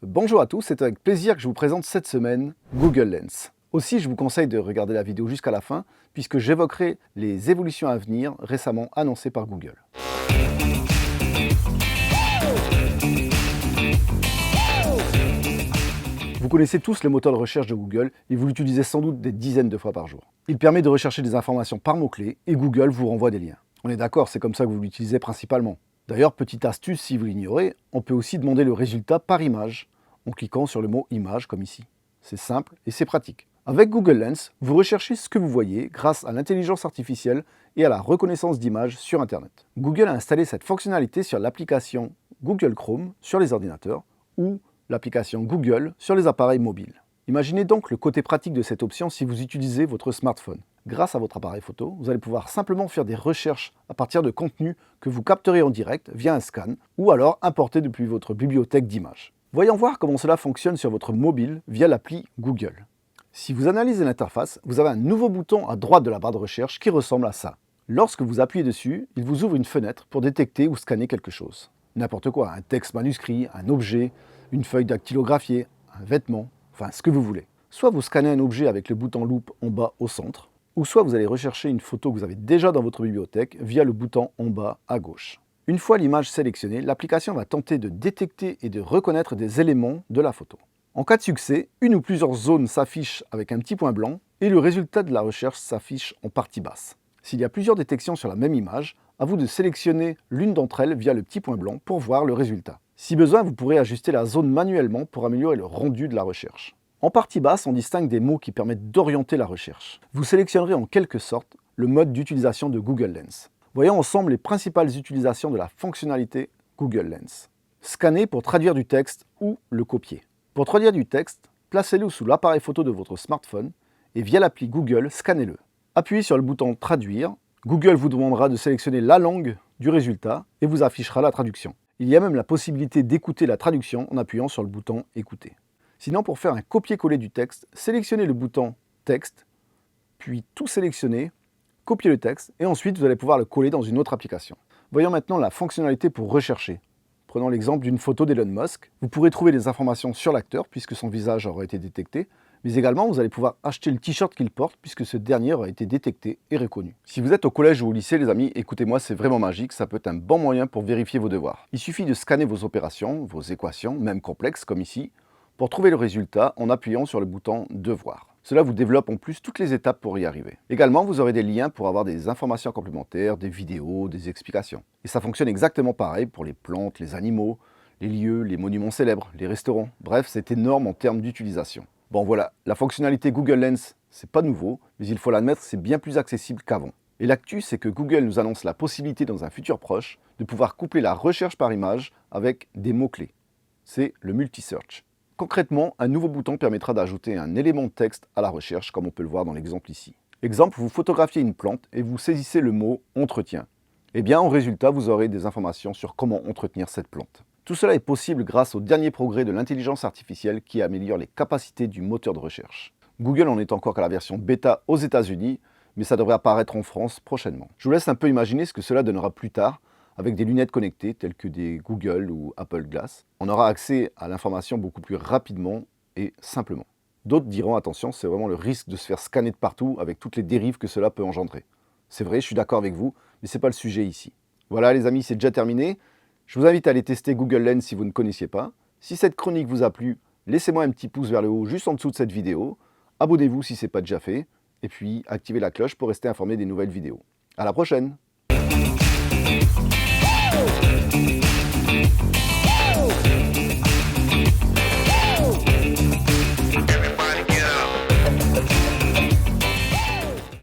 Bonjour à tous, c'est avec plaisir que je vous présente cette semaine Google Lens. Aussi, je vous conseille de regarder la vidéo jusqu'à la fin, puisque j'évoquerai les évolutions à venir récemment annoncées par Google. Vous connaissez tous le moteur de recherche de Google et vous l'utilisez sans doute des dizaines de fois par jour. Il permet de rechercher des informations par mots-clés et Google vous renvoie des liens. On est d'accord, c'est comme ça que vous l'utilisez principalement. D'ailleurs, petite astuce si vous l'ignorez, on peut aussi demander le résultat par image en cliquant sur le mot image comme ici. C'est simple et c'est pratique. Avec Google Lens, vous recherchez ce que vous voyez grâce à l'intelligence artificielle et à la reconnaissance d'images sur Internet. Google a installé cette fonctionnalité sur l'application Google Chrome sur les ordinateurs ou l'application Google sur les appareils mobiles. Imaginez donc le côté pratique de cette option si vous utilisez votre smartphone. Grâce à votre appareil photo, vous allez pouvoir simplement faire des recherches à partir de contenus que vous capterez en direct via un scan ou alors importer depuis votre bibliothèque d'images. Voyons voir comment cela fonctionne sur votre mobile via l'appli Google. Si vous analysez l'interface, vous avez un nouveau bouton à droite de la barre de recherche qui ressemble à ça. Lorsque vous appuyez dessus, il vous ouvre une fenêtre pour détecter ou scanner quelque chose. N'importe quoi, un texte manuscrit, un objet, une feuille dactylographiée, un vêtement, enfin ce que vous voulez. Soit vous scannez un objet avec le bouton loupe en bas au centre, ou soit vous allez rechercher une photo que vous avez déjà dans votre bibliothèque via le bouton en bas à gauche. Une fois l'image sélectionnée, l'application va tenter de détecter et de reconnaître des éléments de la photo. En cas de succès, une ou plusieurs zones s'affichent avec un petit point blanc et le résultat de la recherche s'affiche en partie basse. S'il y a plusieurs détections sur la même image, à vous de sélectionner l'une d'entre elles via le petit point blanc pour voir le résultat. Si besoin, vous pourrez ajuster la zone manuellement pour améliorer le rendu de la recherche. En partie basse, on distingue des mots qui permettent d'orienter la recherche. Vous sélectionnerez en quelque sorte le mode d'utilisation de Google Lens. Voyons ensemble les principales utilisations de la fonctionnalité Google Lens. Scanner pour traduire du texte ou le copier. Pour traduire du texte, placez-le sous l'appareil photo de votre smartphone et via l'appli Google, scannez-le. Appuyez sur le bouton Traduire. Google vous demandera de sélectionner la langue du résultat et vous affichera la traduction. Il y a même la possibilité d'écouter la traduction en appuyant sur le bouton Écouter. Sinon, pour faire un copier-coller du texte, sélectionnez le bouton Texte, puis tout sélectionner, copier le texte et ensuite vous allez pouvoir le coller dans une autre application. Voyons maintenant la fonctionnalité pour rechercher. Prenons l'exemple d'une photo d'Elon Musk. Vous pourrez trouver des informations sur l'acteur puisque son visage aura été détecté, mais également vous allez pouvoir acheter le t-shirt qu'il porte puisque ce dernier aura été détecté et reconnu. Si vous êtes au collège ou au lycée, les amis, écoutez-moi, c'est vraiment magique, ça peut être un bon moyen pour vérifier vos devoirs. Il suffit de scanner vos opérations, vos équations, même complexes comme ici, pour trouver le résultat en appuyant sur le bouton Devoir. Cela vous développe en plus toutes les étapes pour y arriver. Également, vous aurez des liens pour avoir des informations complémentaires, des vidéos, des explications. Et ça fonctionne exactement pareil pour les plantes, les animaux, les lieux, les monuments célèbres, les restaurants. Bref, c'est énorme en termes d'utilisation. Bon voilà, la fonctionnalité Google Lens, c'est pas nouveau, mais il faut l'admettre, c'est bien plus accessible qu'avant. Et l'actu, c'est que Google nous annonce la possibilité dans un futur proche de pouvoir coupler la recherche par image avec des mots-clés. C'est le multi-search. Concrètement, un nouveau bouton permettra d'ajouter un élément de texte à la recherche, comme on peut le voir dans l'exemple ici. Exemple, vous photographiez une plante et vous saisissez le mot « entretien ». Eh bien, en résultat, vous aurez des informations sur comment entretenir cette plante. Tout cela est possible grâce aux derniers progrès de l'intelligence artificielle qui améliorent les capacités du moteur de recherche. Google en est encore qu'à la version bêta aux États-Unis, mais ça devrait apparaître en France prochainement. Je vous laisse un peu imaginer ce que cela donnera plus tard, avec des lunettes connectées telles que des Google ou Apple Glass. On aura accès à l'information beaucoup plus rapidement et simplement. D'autres diront attention, c'est vraiment le risque de se faire scanner de partout avec toutes les dérives que cela peut engendrer. C'est vrai, je suis d'accord avec vous, mais ce n'est pas le sujet ici. Voilà les amis, c'est déjà terminé. Je vous invite à aller tester Google Lens si vous ne connaissiez pas. Si cette chronique vous a plu, laissez-moi un petit pouce vers le haut juste en dessous de cette vidéo. Abonnez-vous si ce n'est pas déjà fait. Et puis activez la cloche pour rester informé des nouvelles vidéos. À la prochaine!